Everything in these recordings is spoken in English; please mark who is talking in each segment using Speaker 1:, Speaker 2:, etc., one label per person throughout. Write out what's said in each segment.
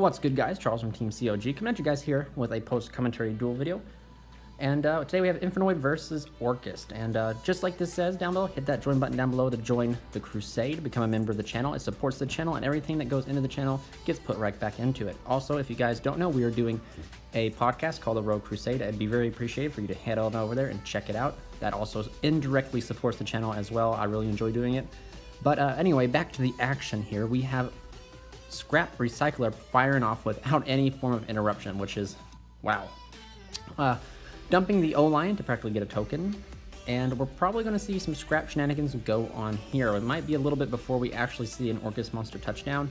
Speaker 1: What's good, guys? Charles from Team COG coming at you guys here with a post-commentary duel video. And today we have Infernoid versus Orcust. And just like this says down below, hit that join button down below to join the Crusade, become a member of the channel. It supports the channel, and everything that goes into the channel gets put right back into it. Also, if you guys don't know, we are doing a podcast called The Road Crusade. I'd be very appreciative for you to head on over there and check it out. That also indirectly supports the channel as well. I really enjoy doing it. But anyway, back to the action here. We have Scrap Recycler firing off without any form of interruption, which is wow. Dumping the O-line to practically get a token, and we're probably going to see some Scrap shenanigans go on here. It might be a little bit before we actually see an Orcust monster touchdown,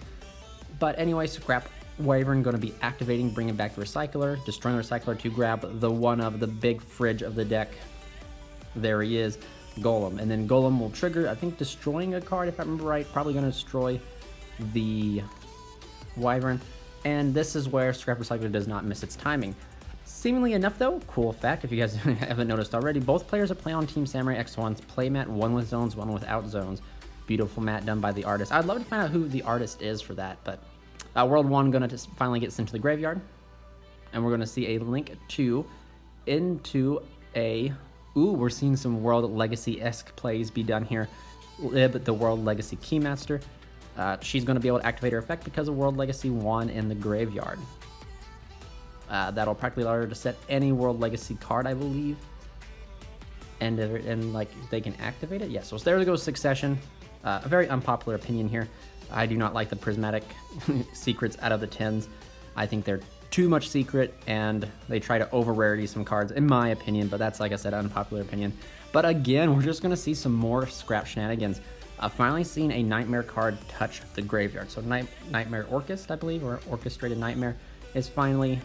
Speaker 1: but anyway, Scrap Wyvern going to be activating, bringing back the Recycler, destroying the Recycler to grab the one of the big fridge of the deck. There he is, Golem, and then Golem will trigger, I think, destroying a card, if I remember right, probably going to destroy the Wyvern, and this is where Scrap Recycler does not miss its timing. Seemingly enough though, cool fact, if you guys haven't noticed already, both players are playing on Team Samurai X1's playmat, one with zones, one without zones. Beautiful mat done by the artist. I'd love to find out who the artist is for that, but World 1 gonna just finally get sent to the graveyard, and we're gonna see a link to into a, ooh, we're seeing some World Legacy-esque plays be done here. Lib, the World Legacy Keymaster. She's going to be able to activate her effect because of World Legacy 1 in the graveyard. That'll practically allow her to set any World Legacy card, I believe. And like, they can activate it? Yeah, so there goes Succession. A very unpopular opinion here. I do not like the prismatic secrets out of the 10s. I think they're too much secret, and they try to over-rarity some cards, in my opinion, but that's, like I said, unpopular opinion. But again, we're just going to see some more Scrap shenanigans. Finally seen a Nightmare card touch the graveyard. So Nightmare Orcust, I believe, or Orchestrated Nightmare, is finally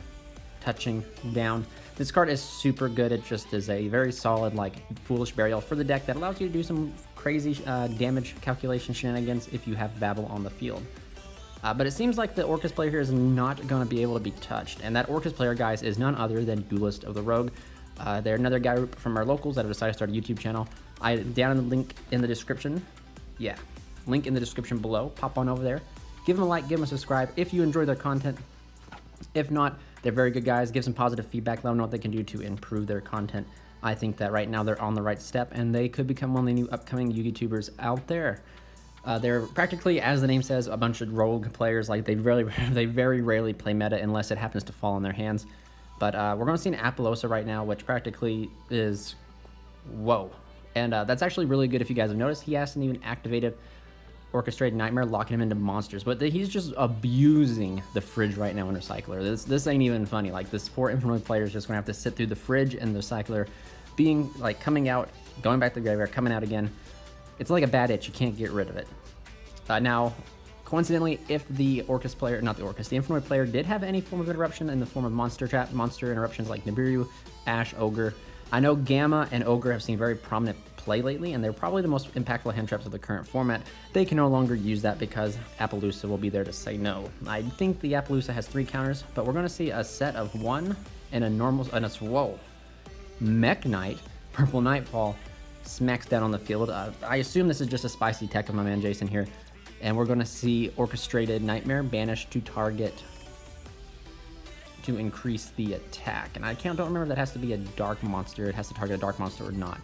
Speaker 1: touching down. This card is super good. It just is a very solid, like, Foolish Burial for the deck that allows you to do some crazy damage calculation shenanigans if you have Babel on the field. But it seems like the Orcust player here is not going to be able to be touched. And that Orcust player, guys, is none other than Duelist of the Rogue. They're another guy from our locals that have decided to start a YouTube channel. Down in the link in the description. Yeah, link in the description below. Pop on over there, give them a like, give them a subscribe if you enjoy their content. If not, they're very good guys. Give some positive feedback, let them know what they can do to improve their content. I think that right now they're on the right step, and they could become one of the new upcoming YouTubers out there. They're practically, as the name says, a bunch of rogue players. Like, they very rarely play meta unless it happens to fall in their hands. But we're going to see an Appaloosa right now, which practically is, whoa. And that's actually really good. If you guys have noticed, he hasn't even activated Orchestrated Nightmare, locking him into monsters. But he's just abusing the fridge right now in Recycler. This ain't even funny. Like, this poor Infernoid player is just going to have to sit through the fridge and the Recycler being, like, coming out, going back to the graveyard, coming out again. It's like a bad itch. You can't get rid of it. Now, coincidentally, if the Orcust player, not the Orcust, the Infernoid player did have any form of interruption in the form of monster trap, monster interruptions like Nibiru, Ash, Ogre. I know Gamma and Ogre have seen very prominent play lately, and they're probably the most impactful hand traps of the current format. They can no longer use that because Appaloosa will be there to say no. I think the Appaloosa has 3 counters, but we're going to see a set of 1 and a normal, and it's, whoa, Mech Knight, Purple Nightfall, smacks down on the field. I assume this is just a spicy tech of my man Jason here, and we're going to see Orchestrated Nightmare banished to target to increase the attack. And I don't remember if that has to be a dark monster. It has to target a dark monster or not.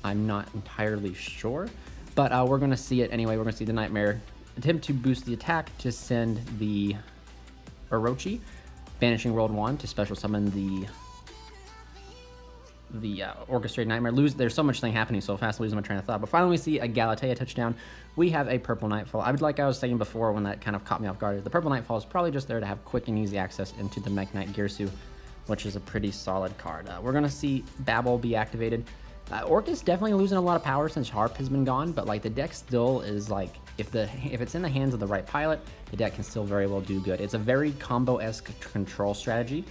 Speaker 1: I'm not entirely sure, but we're going to see it anyway. We're going to see the Nightmare attempt to boost the attack to send the Orochi, banishing World 1 to special summon the Orchestrated Nightmare. There's so much thing happening so fast, losing my train of thought. But finally we see a Galatea touchdown. We have a Purple Nightfall. Like I was saying before when that kind of caught me off guard, the Purple Nightfall is probably just there to have quick and easy access into the Mech Knight Girsu, which is a pretty solid card. We're going to see Babel be activated. Orcust definitely losing a lot of power since Harp has been gone, but like, the deck still is like, if it's in the hands of the right pilot, the deck can still very well do good. It's a very combo-esque control strategy.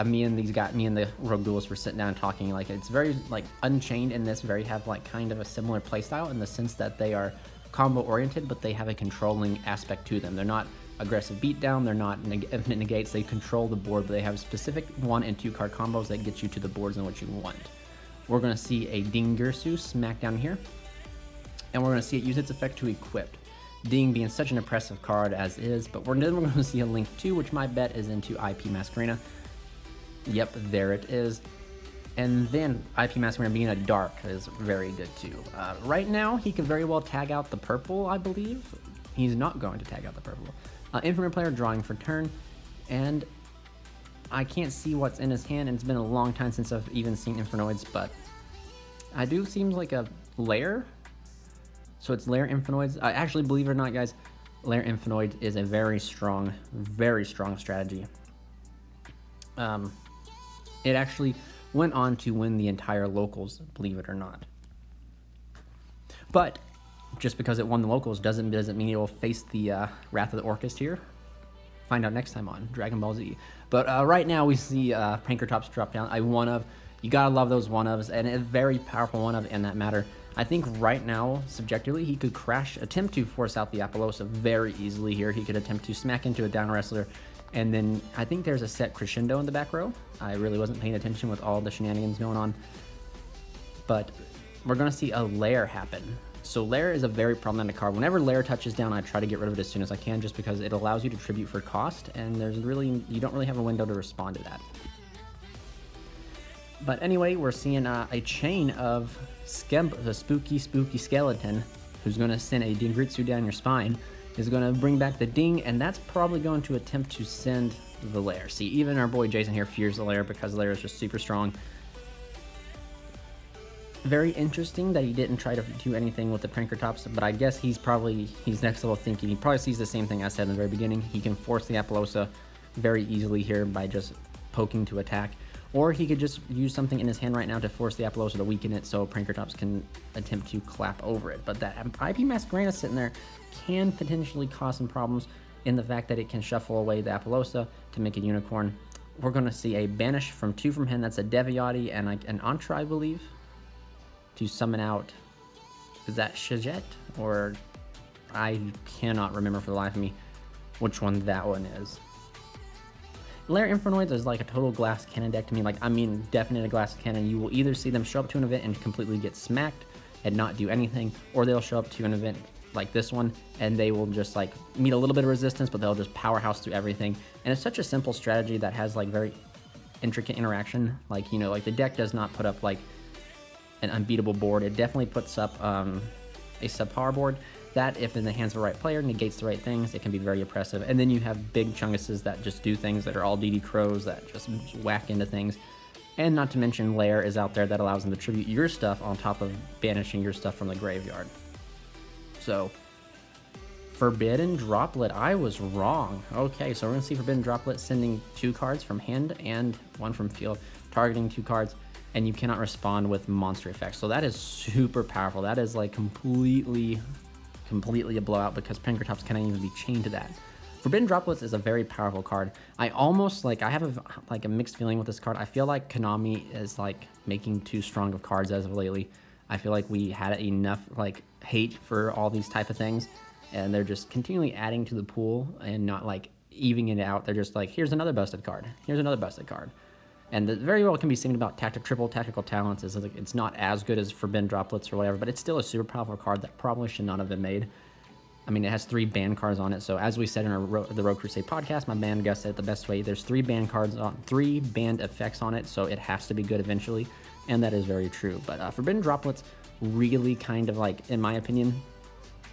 Speaker 1: Me and the Rogue Duelists were sitting down and talking, like, it's very, like, Unchained in this, have, like, kind of a similar playstyle in the sense that they are combo-oriented, but they have a controlling aspect to them. They're not aggressive beatdown, they're not infinite negates, they control the board, but they have specific 1- and 2-card combos that get you to the boards in what you want. We're going to see a Dingirsu smack down here, and we're going to see it use its effect to equip. Ding being such an impressive card as is, but we're never going to see a Link 2, which my bet is into IP Masquerena. Yep, there it is. And then IP Masquerena being a dark is very good too. Right now, he could very well tag out the purple, I believe. He's not going to tag out the purple. Infernoid player drawing for turn, and I can't see what's in his hand, and it's been a long time since I've even seen Infernoids, but I do seems like a lair. So it's lair Infernoids. Actually, believe it or not, guys, lair Infernoid is a very strong strategy. It actually went on to win the entire locals, believe it or not. But just because it won the locals doesn't mean it will face the Wrath of the Orcust here. Find out next time on Dragon Ball Z. But right now we see Prank-atops drop down. You gotta love those one-ofs, and a very powerful one-of in that matter. I think right now, subjectively, he could attempt to force out the Appaloosa very easily here. He could attempt to smack into a down wrestler, and then I think there's a set crescendo in the back row. I really wasn't paying attention with all the shenanigans going on. But we're gonna see a lair happen. So lair is a very problematic card. Whenever lair touches down, I try to get rid of it as soon as I can, just because it allows you to tribute for cost, and you don't really have a window to respond to that. But anyway, we're seeing a chain of the spooky skeleton, who's going to send a Dingritsu down your spine, is going to bring back the Ding, and that's probably going to attempt to send the lair. See, even our boy Jason here fears the lair because the lair is just super strong. Very interesting that he didn't try to do anything with the Prank-atops, but I guess he's next level thinking. He probably sees the same thing I said in the very beginning. He can force the Appaloosa very easily here by just poking to attack. Or he could just use something in his hand right now to force the Appaloosa to weaken it so Prank-atops can attempt to clap over it. But that IP Masquerena sitting there can potentially cause some problems in the fact that it can shuffle away the Appaloosa to make a unicorn. We're going to see a banish from 2 from hand. That's a Deviati and an Antra, I believe, to summon out. Is that Shajette? Or I cannot remember for the life of me which one that one is. Lair Infernoids is like a total glass cannon deck to me. Like, I mean, definite a glass cannon. You will either see them show up to an event and completely get smacked and not do anything, or they'll show up to an event like this one and they will just like meet a little bit of resistance, but they'll just powerhouse through everything. And it's such a simple strategy that has like very intricate interaction. Like, you know, like the deck does not put up like an unbeatable board. It definitely puts up a subpar board that, if in the hands of the right player, negates the right things. It can be very oppressive. And then you have big chunguses that just do things that are all DD crows that just whack into things. And not to mention lair is out there that allows them to tribute your stuff on top of banishing your stuff from the graveyard. So Forbidden Droplet, I was wrong. Okay, so we're gonna see Forbidden Droplet sending 2 cards from hand and 1 from field, targeting 2 cards, and you cannot respond with monster effects. So that is super powerful. That is like completely a blowout, because Prank-atops cannot even be chained to that. Forbidden Droplets is a very powerful card. I almost like, I have a mixed feeling with this card. I feel like Konami is like making too strong of cards as of lately. I feel like we had enough like hate for all these type of things, and they're just continually adding to the pool and not like evening it out. They're just like, here's another busted card. Here's another busted card. And that very well can be seen about triple tactical talents. Is like, it's not as good as Forbidden Droplets or whatever, but it's still a super powerful card that probably should not have been made. I mean, it has 3 ban cards on it. So as we said in the Road Crusade podcast, my band Gus said it the best way. There's 3 ban cards on, 3 banned effects on it, so it has to be good eventually, and that is very true. But Forbidden Droplets really kind of like, in my opinion,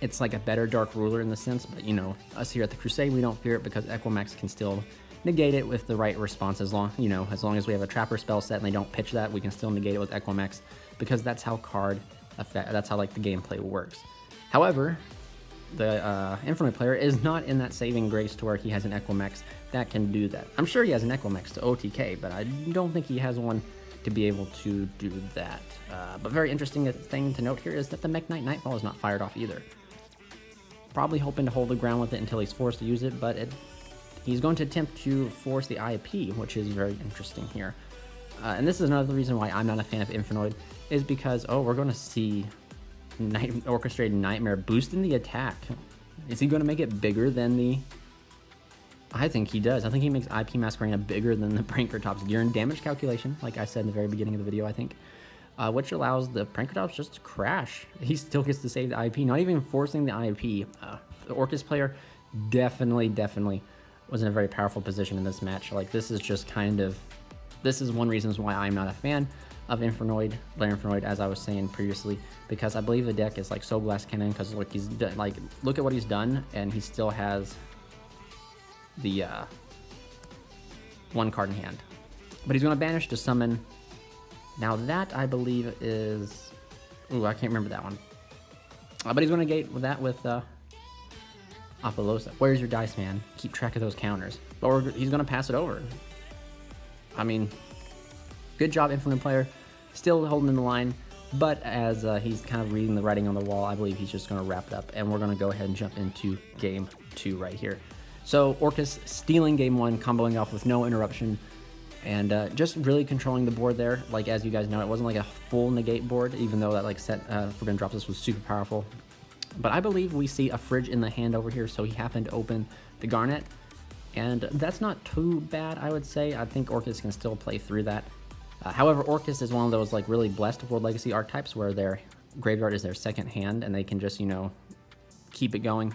Speaker 1: it's like a better Dark Ruler in the sense. But you know, us here at the Crusade, we don't fear it because Equimax can still negate it with the right response. As long as we have a Trapper spell set and they don't pitch that, we can still negate it with Equimax, because that's how that's how like the gameplay works. However, the Infernoid player is not in that saving grace to where he has an Equimax that can do that. I'm sure he has an Equimax to OTK, but I don't think he has one to be able to do that. But very interesting thing to note here is that the Mech Knight Nightfall is not fired off either. Probably hoping to hold the ground with it until he's forced to use it, but he's going to attempt to force the IP, which is very interesting here. And this is another reason why I'm not a fan of Infernoid, is because, we're going to see Orchestrated Nightmare boosting the attack. Is he going to make it bigger than the... I think he does. I think he makes IP Masquerena bigger than the Prank-atops gear and damage calculation, like I said in the very beginning of the video, I think. Which allows the Prank-atops just to crash. He still gets to save the IP, not even forcing the IP. the Orcust player definitely was in a very powerful position in this match. Like, this is just kind of, this is one reason why I'm not a fan of Infernoid, Lair Infernoid, as I was saying previously, because I believe the deck is like so glass cannon, because look, he's done, like, look at what he's done, and he still has the one card in hand. But he's going to banish to summon. Now that, I believe, is, ooh, I can't remember that one. But he's going to gate with that with Appaloosa. Where's your dice, man? Keep track of those counters. Or he's going to pass it over. I mean, good job, Infinite player. Still holding in the line, but as he's kind of reading the writing on the wall, I believe he's just going to wrap it up, and we're going to go ahead and jump into game 2 right here. So Orcust stealing game 1, comboing off with no interruption, and just really controlling the board there. Like, as you guys know, it wasn't like a full negate board, even though that like set Forbidden Drops this was super powerful. But I believe we see a fridge in the hand over here, so he happened to open the Garnet, and that's not too bad, I would say. I think Orcust can still play through that. However, Orcust is one of those like really blessed World Legacy archetypes where their graveyard is their second hand, and they can just, you know, keep it going.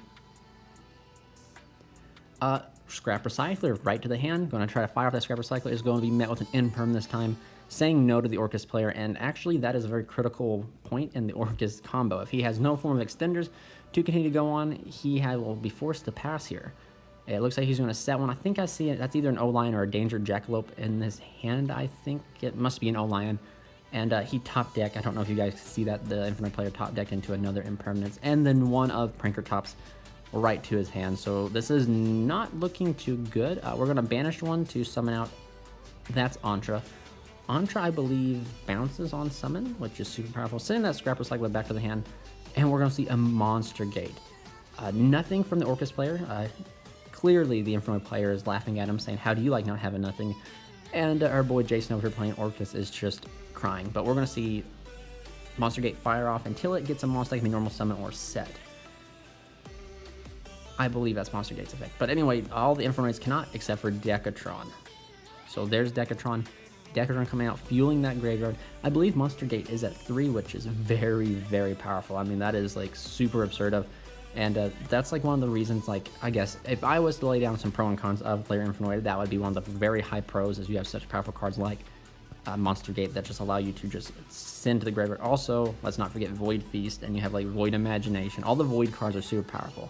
Speaker 1: Scrap Recycler right to the hand. Going to try to fire off that Scrap Recycler. Is going to be met with an Imperm this time, saying no to the Orcust player, and actually that is a very critical point in the Orcust combo. If he has no form of extenders to continue to go on, he will be forced to pass here. It looks like he's going to set one. I think I see it. That's either an O-Lion or a Danger Jackalope in his hand. I think it must be an O-Lion. And he top deck. I don't know if you guys see that. The Infinite player top decked into another Impermanence. And then one of Prank-atops right to his hand. So this is not looking too good. We're going to banish one to summon out. That's Antra. Antra, I believe, bounces on summon, which is super powerful. Sending that Scrap Recycler back to the hand. And we're going to see a Monster Gate. Nothing from the Orcust player. Clearly, the Infernoid player is laughing at him, saying, how do you like not having nothing? And our boy Jason over here playing Orcust is just crying. But we're going to see Monster Gate fire off until it gets a monster that can be normal summon or set. I believe that's Monster Gate's effect. But anyway, all the Infernoids cannot except for Decatron. So there's Decatron. Decatron coming out, fueling that graveyard. I believe Monster Gate is at 3, which is very powerful. I mean, that is like super absurd. And that's like one of the reasons, like, I guess, if I was to lay down some pro and cons of Lair Infernoid, that would be one of the very high pros, as you have such powerful cards like Monster Gate that just allow you to just send to the graveyard. Also, let's not forget Void Feast, and you have like Void Imagination. All the Void cards are super powerful.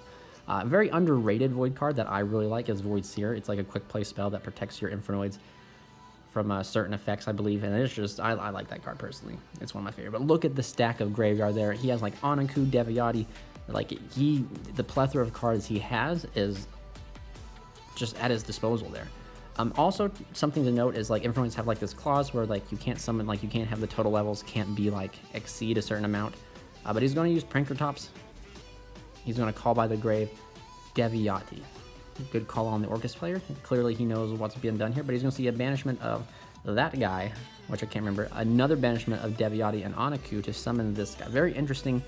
Speaker 1: Very underrated Void card that I really like is Void Seer. It's like a quick play spell that protects your Infernoids from certain effects, I believe, and it's just, I like that card personally. It's one of my favorite. But look at the stack of graveyard there. He has like Anaku, Deviati. Like, the plethora of cards he has is just at his disposal there. Also, something to note is like Infernoids have like this clause where like you can't summon, like you can't have the total levels can't be like exceed a certain amount. But he's going to use Prank-atops. He's going to call by the grave Deviati. Good call on the Orcust player. Clearly he knows what's being done here, but he's going to see a banishment of that guy, which I can't remember. Another banishment of Deviati and Anaku to summon this guy. Very interesting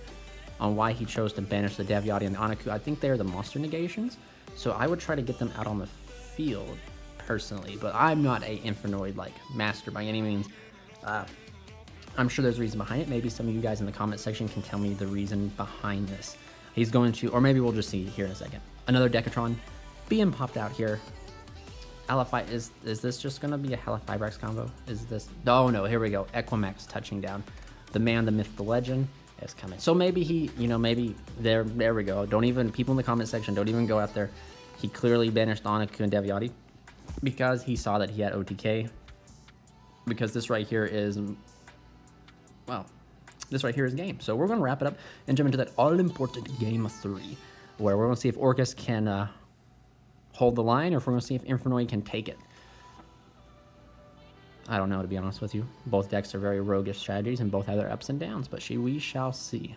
Speaker 1: on why he chose to banish the Deviati and the Anaku. I think they're the monster negations, so I would try to get them out on the field personally, but I'm not a Infernoid like master by any means. I'm sure there's a reason behind it. Maybe some of you guys in the comment section can tell me the reason behind this. He's going to, or maybe we'll just see here in a second. Another Decatron being popped out here. Alaphi, is this just going to be a Halifibrax combo? Is this? Oh no, here we go. Equimax touching down. The man, the myth, the legend is coming. So maybe he, you know, maybe there we go. Don't even, people in the comment section, don't even go out there. He clearly banished Anaku and Deviati because he saw that he had OTK. Because this right here is, well, this right here is game. So we're going to wrap it up and jump into that all-important game 3, where we're going to see if Orcust can hold the line, or if we're going to see if Infernoid can take it. I don't know, to be honest with you. Both decks are very roguish strategies, and both have their ups and downs, but we shall see.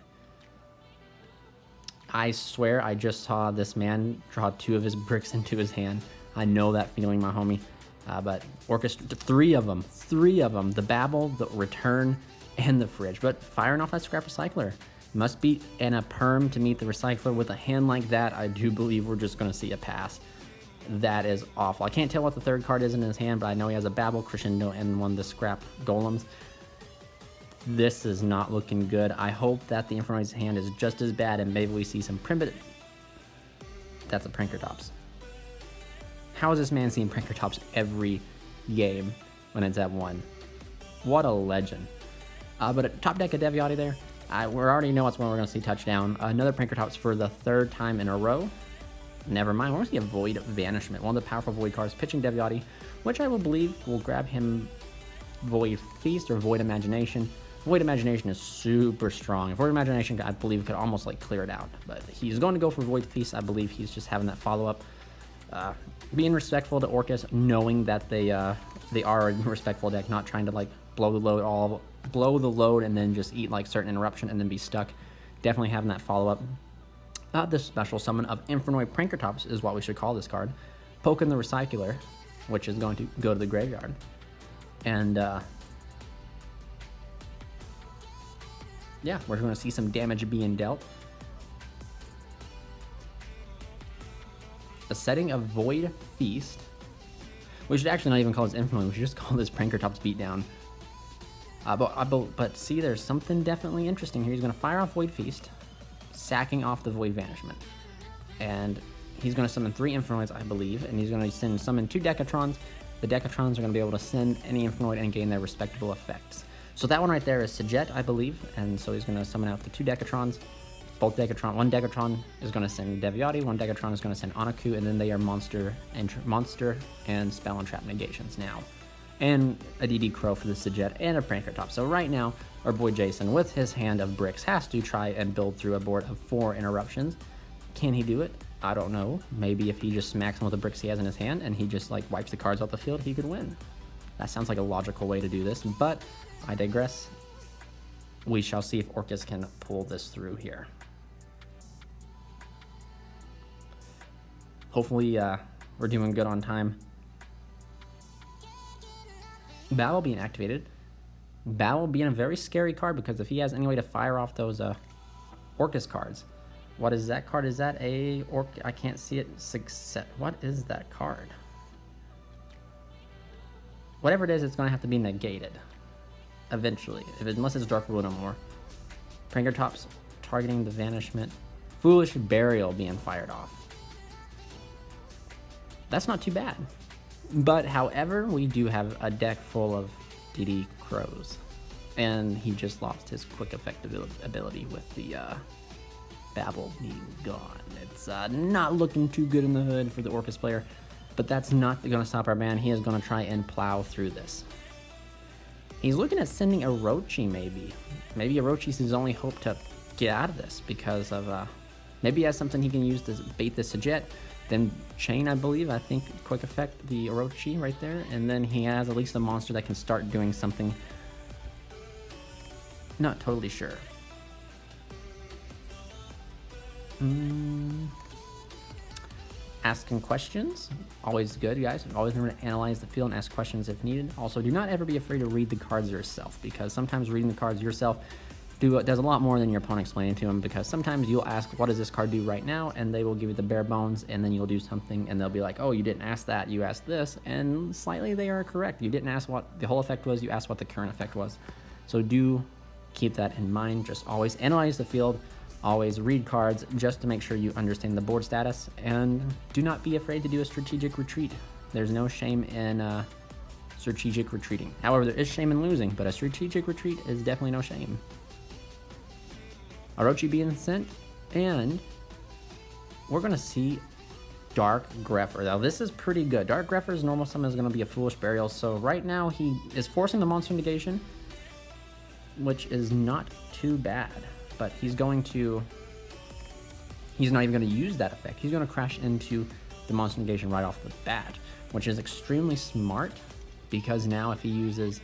Speaker 1: I swear I just saw this man draw 2 of his bricks into his hand. I know that feeling, my homie. But Orcust, 3 of them. The Babel, the Return, and the Fridge. But firing off that Scrap Recycler. Must be in a perm to meet the Recycler. With a hand like that, I do believe we're just going to see a pass. That is awful. I can't tell what the 3rd card is in his hand, but I know he has a Babel, Crescendo, and one of the Scrap Golems. This is not looking good. I hope that the Infernoid's hand is just as bad, and maybe we see some primitive... that's a Prank-atops. How is this man seeing Prank-atops every game when it's at 1? What a legend. But top deck of Deviati there. We already know what's when we're going to see touchdown. Another Prank-atops for the 3rd time in a row. Never mind, we're going to see a Void Vanishment. One of the powerful Void cards, pitching Deviati, which I will believe will grab him Void Feast or Void Imagination. Void Imagination is super strong. Void Imagination, I believe, could almost like clear it out. But he's going to go for Void Feast. I believe he's just having that follow-up. Being respectful to Orcust, knowing that they are a respectful deck, not trying to like blow the load and then just eat like certain interruption and then be stuck. Definitely having that follow-up. This special summon of Infernoid Prank-atops is what we should call this card. Poking the Recycler, which is going to go to the graveyard. And yeah, we're going to see some damage being dealt. A setting of Void Feast. We should actually not even call this Infernoid, we should just call this Prank-atops Beatdown. But see, there's something definitely interesting here. He's going to fire off Void Feast, sacking off the Void Vanishment. And he's going to summon 3 Infernoids, I believe, and he's going to summon 2 Decatrons. The Decatrons are going to be able to send any Infernoid and gain their respectable effects. So that one right there is Sajet, I believe, and so he's going to summon out the 2 Decatrons. One Degatron is going to send Deviati, one Degatron is going to send Anaku, and then they are monster and spell and trap negations now. And a DD Crow for the Sajet and a Prank-atops. So right now, our boy Jason, with his hand of bricks, has to try and build through a board of 4 interruptions. Can he do it? I don't know. Maybe if he just smacks him with the bricks he has in his hand and he just like wipes the cards off the field, he could win. That sounds like a logical way to do this, but I digress. We shall see if Orcust can pull this through here. Hopefully we're doing good on time. Battle being activated. Battle being a very scary card because if he has any way to fire off those Orcust cards. What is that card? Is that a I can't see it. Success. What is that card? Whatever it is, it's going to have to be negated eventually, unless it's Dark Ruin or more. Prank-atops targeting the Vanishment. Foolish Burial being fired off. That's not too bad. But however, we do have a deck full of DD Crows. And he just lost his quick effect ability with the Babble being gone. It's not looking too good in the hood for the Orcust player. But that's not going to stop our man. He is going to try and plow through this. He's looking at sending Orochi maybe. Maybe Orochi's his only hope to get out of this because of... maybe he has something he can use to bait the Sajet. Then chain, I believe, I think, quick effect the Orochi right there. And then he has at least a monster that can start doing something. Not totally sure. Asking questions, always good, guys. Always remember to analyze the field and ask questions if needed. Also, do not ever be afraid to read the cards yourself, because sometimes reading the cards yourself does a lot more than your opponent explaining to them, because sometimes you'll ask, what does this card do right now? And they will give you the bare bones, and then you'll do something, and they'll be like, oh, you didn't ask that, you asked this, and slightly they are correct. You didn't ask what the whole effect was, you asked what the current effect was. So do keep that in mind. Just always analyze the field, always read cards, just to make sure you understand the board status, and do not be afraid to do a strategic retreat. There's no shame in strategic retreating. However, there is shame in losing, but a strategic retreat is definitely no shame. Orochi being sent, and we're going to see Dark Grepher. Now, this is pretty good. Dark Grepher's normal summon is going to be a Foolish Burial, so right now he is forcing the monster negation, which is not too bad, but he's not even going to use that effect. He's going to crash into the monster negation right off the bat, which is extremely smart, because now if he uses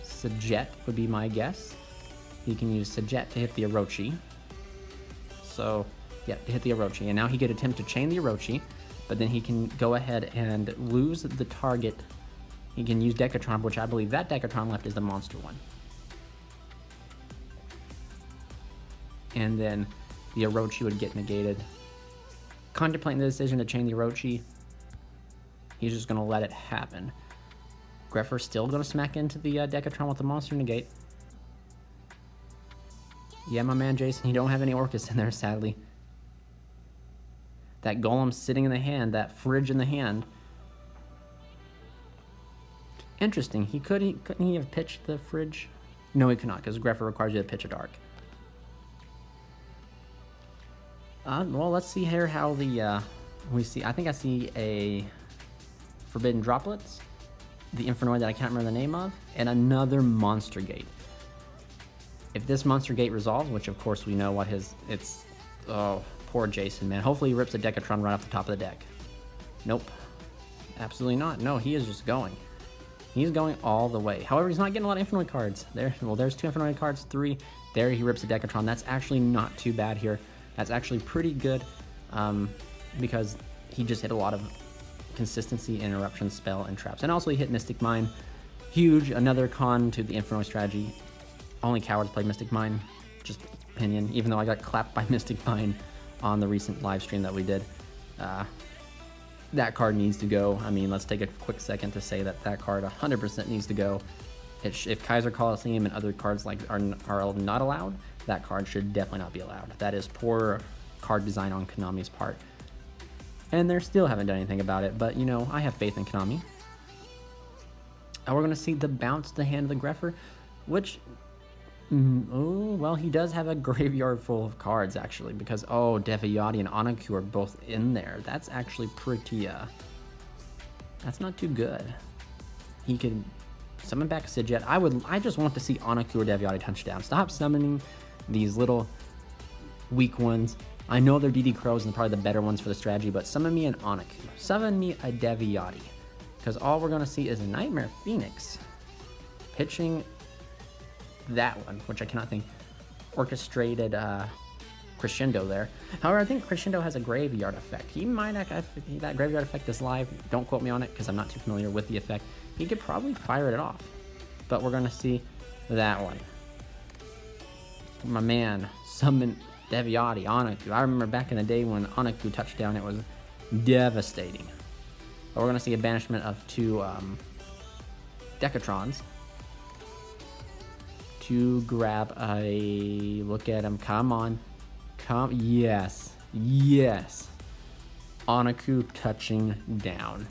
Speaker 1: Sajet, would be my guess. He can use Sajet to hit the Orochi. So, yeah, to hit the Orochi. And now he could attempt to chain the Orochi, but then he can go ahead and lose the target. He can use Decatron, which I believe that Decatron left is the monster one. And then the Orochi would get negated. Contemplating the decision to chain the Orochi, he's just going to let it happen. Grepher's still going to smack into the Decatron with the monster negate. Yeah, my man Jason, you don't have any Orcust in there, sadly. That golem sitting in the hand, that fridge in the hand. Interesting. Couldn't he have pitched the fridge? No, he could not, because Grepher requires you to pitch a dark. Well, let's see here how the we see. I think I see a Forbidden Droplets, the Infernoid that I can't remember the name of, and another Monster Gate. If this Monster Gate resolves, which of course we know what it's. Oh, poor Jason, man. Hopefully he rips a Decatron right off the top of the deck. Nope, absolutely not. No, he is just going. He's going all the way. However, he's not getting a lot of Infernoid cards. Well, there's 2 Infernoid cards, 3. There he rips a Decatron. That's actually not too bad here. That's actually pretty good because he just hit a lot of consistency, interruption, spell, and traps. And also he hit Mystic Mine. Huge. Another con to the Infernoid strategy. Only cowards play Mystic Mine. Just opinion. Even though I got clapped by Mystic Mine on the recent live stream that we did. That card needs to go. I mean, let's take a quick second to say that that card 100% needs to go. If Kaiser Coliseum and other cards like are not allowed, that card should definitely not be allowed. That is poor card design on Konami's part. And they still haven't done anything about it, but you know, I have faith in Konami. And we're going to see the bounce the hand of the Grepher, which, oh, well, he does have a graveyard full of cards, actually, because, oh, Deviati and Anaku are both in there. That's actually pretty, that's not too good. He could summon back Sidjet. I just want to see Anaku or Deviati touchdown. Stop summoning these little weak ones. I know they're DD Crows and probably the better ones for the strategy, but summon me an Anaku. Summon me a Deviati. Because all we're going to see is a Nightmare Phoenix pitching that one, which I cannot think. Orchestrated Crescendo there. However, I think Crescendo has a graveyard effect. He might not, if that graveyard effect is live. Don't quote me on it because I'm not too familiar with the effect. He could probably fire it off. But we're going to see that one. My man, summon Deviati, Anaku. I remember back in the day when Anaku touched down, it was devastating. But we're going to see a banishment of 2 Decatrons to grab a look at him. Come on. Yes. Yes. Anaku touching down.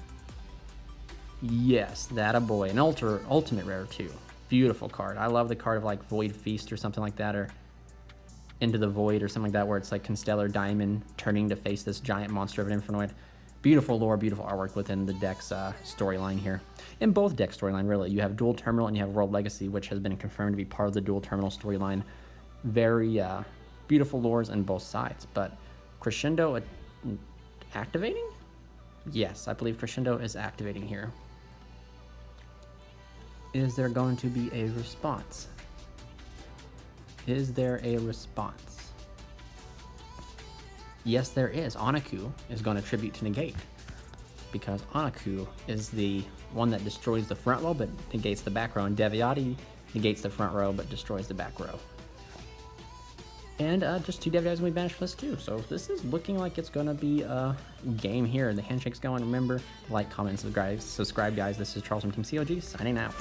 Speaker 1: Yes, that a boy. An ultimate rare too. Beautiful card. I love the card of like Void Feast or something like that, or Into the Void or something like that, where it's like Constellar Diamond turning to face this giant monster of an Infernoid. Beautiful lore, beautiful artwork within the deck's storyline here. In both decks storyline, really. You have Dual Terminal and you have World Legacy, which has been confirmed to be part of the Dual Terminal storyline. Very beautiful lores on both sides. But Crescendo activating? Yes, I believe Crescendo is activating here. Is there going to be a response? Is there a response? Yes, there is. Anaku is going to tribute to negate, because Anaku is the one that destroys the front row but negates the back row, and Deviati negates the front row but destroys the back row. And just 2 Deviatis will be banished for this too. So this is looking like it's going to be a game here. The handshake's going. Remember, like, comment, subscribe, guys. This is Charles from Team COG signing out.